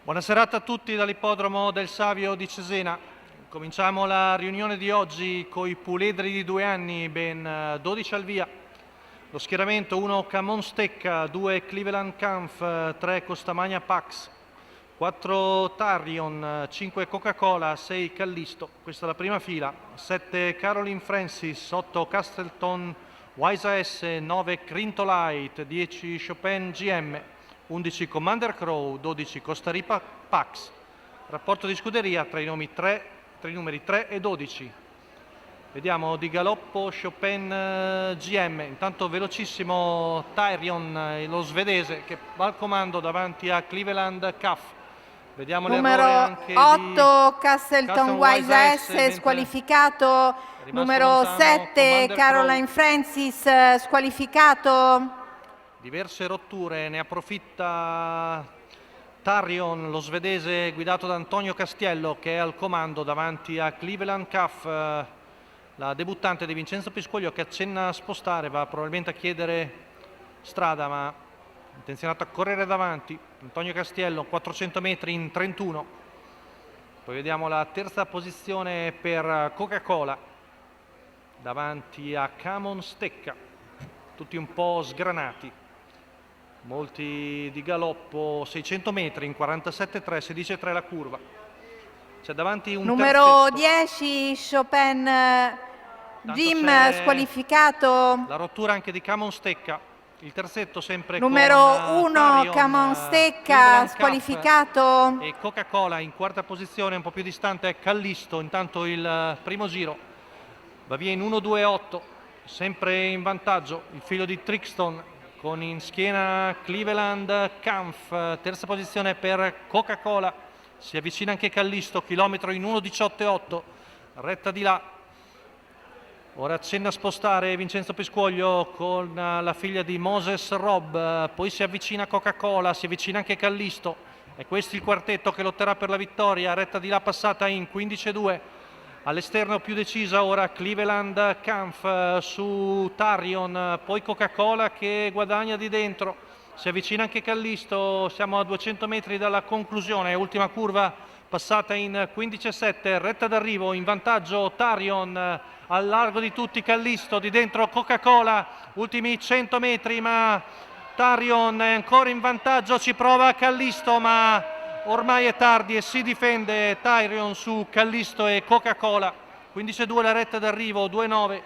Buona serata a tutti dall'ippodromo del Savio di Cesena. Cominciamo la riunione di oggi con i puledri di 2 anni, ben 12 al via. Lo schieramento: 1 Camon Stecca, 2 Cleveland Kampf, 3 Costamagna Pax, 4 Tarion, 5 Coca-Cola, 6 Callisto. Questa è la prima fila. 7 Caroline Francis, 8 Castleton Wisa S, 9 Crintolite, 10 Chopin GM, 11 Commander Crow, 12 Costa Rica Pax. Rapporto di scuderia tra i numeri 3 e 12. Vediamo di galoppo Chopin GM, intanto velocissimo Tyrion, lo svedese, che va al comando davanti a Cleveland Caff. Vediamo numero anche 8 Castleton Wise S squalificato, numero 7 Caroline Francis squalificato. Diverse rotture, ne approfitta Tarion, lo svedese guidato da Antonio Castiello, che è al comando davanti a Cleveland Caff, la debuttante di Vincenzo Piscoglio, che accenna a spostare, va probabilmente a chiedere strada, ma intenzionato a correre davanti. Antonio Castiello, 400 metri in 31. Poi vediamo la terza posizione per Coca-Cola davanti a Camon Stecca, tutti un po' sgranati, molti di galoppo. 600 metri in 47,3, 16,3 la curva. C'è davanti un numero terzetto. 10 Chopin Jim squalificato. La rottura anche di Camon Stecca. Il terzetto sempre numero con 1 Camon Stecca squalificato. E Coca-Cola in quarta posizione, un po' più distante è Callisto. Intanto il primo giro va via in 1-2-8, sempre in vantaggio il figlio di Trixton, con in schiena Cleveland Kampf. Terza posizione per Coca-Cola, si avvicina anche Callisto, chilometro in 1:18,8, retta di là. Ora accenna a spostare Vincenzo Piscoglio con la figlia di Moses Robb, poi si avvicina Coca-Cola, si avvicina anche Callisto. E questo il quartetto che lotterà per la vittoria, retta di là passata in 15,2. All'esterno più decisa ora Cleveland Kampf su Tarion, poi Coca-Cola che guadagna di dentro, si avvicina anche Callisto. Siamo a 200 metri dalla conclusione, ultima curva passata in 15,7, retta d'arrivo, in vantaggio Tarion, al largo di tutti Callisto, di dentro Coca-Cola, ultimi 100 metri, ma Tarion è ancora in vantaggio, ci prova Callisto, ma ormai è tardi e si difende Tarion su Callisto e Coca-Cola. 15,2 la retta d'arrivo, 2,9,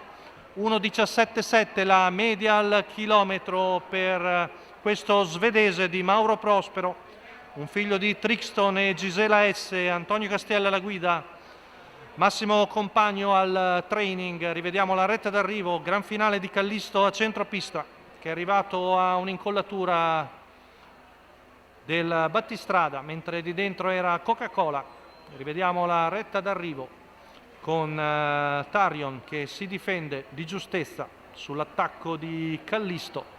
1,17,7 la media al chilometro per questo svedese di Mauro Prospero, un figlio di Trixton e Gisela S. Antonio Castiello alla guida, Massimo Compagno al training. Rivediamo la retta d'arrivo, gran finale di Callisto a centropista, che è arrivato a un'incollatura del battistrada, mentre di dentro era Coca-Cola. Rivediamo la retta d'arrivo con Tarion che si difende di giustezza sull'attacco di Callisto,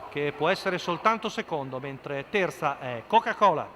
che può essere soltanto secondo, mentre terza è Coca-Cola.